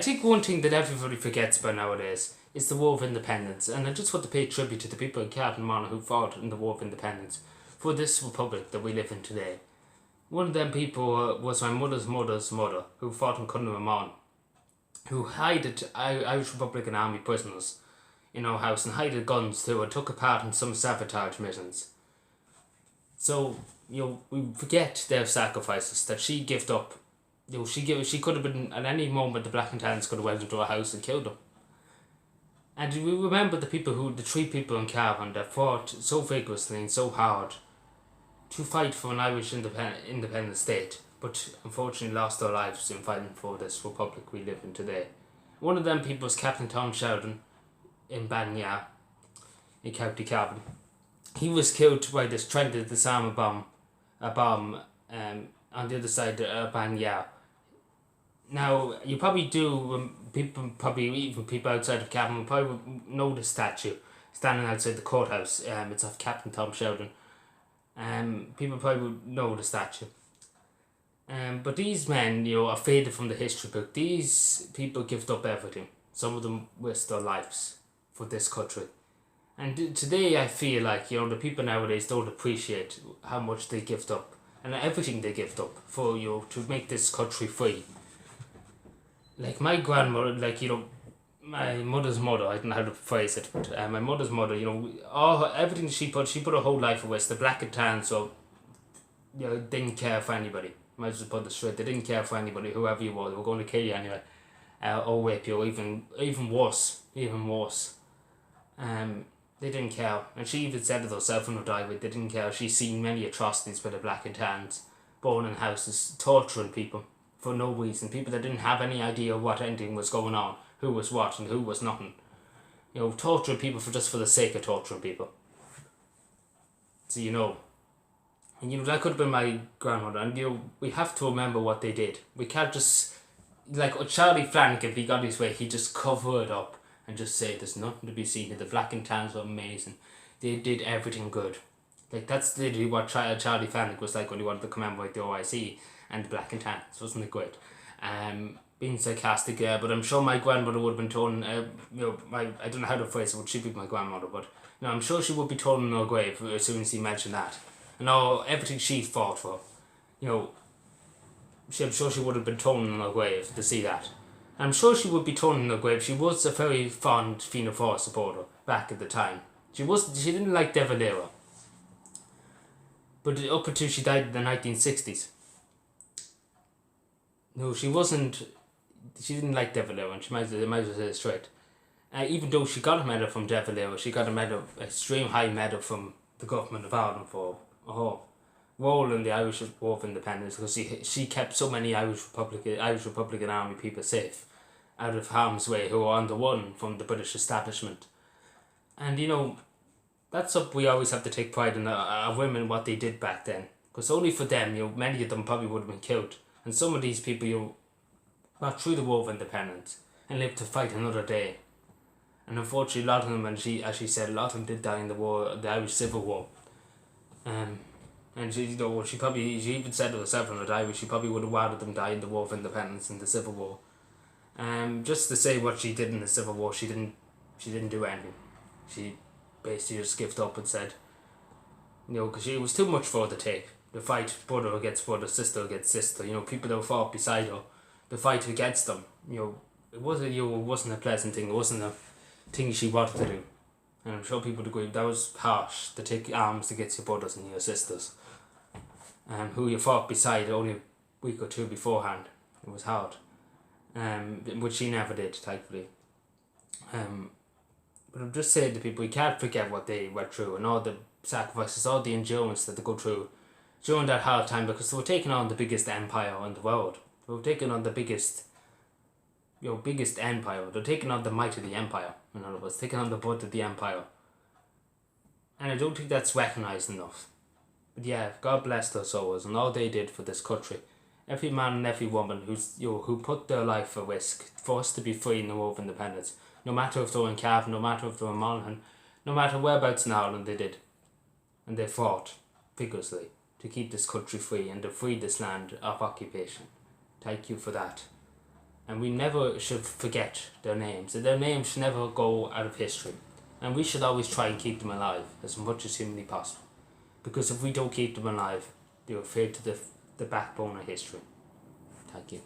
think one thing that everybody forgets about nowadays is the War of Independence, and I just want to pay tribute to the people in Cavan and Monaghan who fought in the War of Independence for this republic that we live in today. One of them people was my mother's mother's mother, who fought in Cunnaman, who hid Irish Republican Army prisoners in our house and hid guns too, and took a part in some sabotage missions. So, we forget their sacrifices, that she gave up. She could have been, at any moment, the Black and Tans could have went into her house and killed them. And we remember the three people in Cavan that fought so vigorously and so hard to fight for an Irish independent state, but unfortunately lost their lives in fighting for this republic we live in today. One of them people was Captain Tom Sheldon in Banya, in County Cavan. He was killed by this trying to disarm a bomb on the other side of Banya. Now, you probably do, even people outside of Cavan will probably know the statue standing outside the courthouse. It's of Captain Tom Sheldon. People probably would know the statue. But these men, are faded from the history book. These people gave up everything. Some of them risked their lives for this country. And today I feel like, the people nowadays don't appreciate how much they give up and everything they give up for, to make this country free. Like my grandmother, my mother's mother, I don't know how to phrase it, but my mother's mother, everything she put her whole life away. The Black and Tan, so, didn't care for anybody. Might as well put it straight, they didn't care for anybody, whoever you were, they were going to kill you anyway. Or rape you, or even worse. They didn't care. And she even said it herself in her diary, they didn't care. She's seen many atrocities by the Black and Tans, burning houses, torturing people for no reason. People that didn't have any idea what anything was going on, who was what and who was nothing. Torturing people for the sake of torturing people. So and that could have been my grandmother, and we have to remember what they did. We can't just, Charlie Flanagan, if he got his way, he just cover it up and just say there's nothing to be seen here. The Black and Tans were amazing. They did everything good. That's literally what Charlie Flanagan was like when he wanted to commemorate the OIC and the Black and Tans. Wasn't it great? Being sarcastic, but I'm sure my grandmother would have been told, I don't know how to phrase it, would she be my grandmother, but I'm sure she would be told in her grave as soon as he mentioned that. And everything she fought for, I'm sure she would have been told in her grave to see that. I'm sure she would be told in her grave. She was a very fond Fianna Fáil supporter back at the time. She didn't like De Valera. But up until she died in the 1960s. No, she wasn't. She didn't like De Valera, and she might as well say it straight. Even though she got a medal from De Valera, she got a medal, extreme high medal from the government of Ireland for her role in the Irish War of Independence, because she kept so many Irish Republican Army people safe out of harm's way, who were on the run from the British establishment. And that's something we always have to take pride in, our women, what they did back then, because only for them, many of them probably would have been killed, and some of these people got through the War of Independence and lived to fight another day. And unfortunately, a lot of them, as she said, a lot of them did die in the Irish Civil War. And she even said it herself in her diary, she probably would have rather them die in the War of Independence than the Civil War. Just to say what she did in the Civil War, she didn't do anything. She basically just gave up and said, because it was too much for her to take. The fight, brother against brother, sister against sister, people that fought beside her, the fight against them, it wasn't a pleasant thing, it wasn't a thing she wanted to do. And I'm sure people would agree, that was harsh, to take arms against your brothers and your sisters, who you fought beside only a week or two beforehand. It was hard, which she never did, thankfully. But I'm just saying to people, you can't forget what they went through and all the sacrifices, all the endurance that they go through during that hard time, because they were taking on the biggest empire in the world. They were taking on the biggest empire. They're taking on the might of the empire, in other words, taking on the blood of the empire. And I don't think that's recognised enough. But yeah, God bless their souls and all they did for this country. Every man and every woman who put their life at risk for us to be free in the War of Independence. No matter if they were in Cavan, no matter if they were in Monaghan, no matter whereabouts in Ireland they did. And they fought vigorously to keep this country free and to free this land of occupation. Thank you for that. and we never should forget their names. And their names should never go out of history. And we should always try and keep them alive as much as humanly possible. Because if we don't keep them alive, they will fade to the backbone of history. Thank you.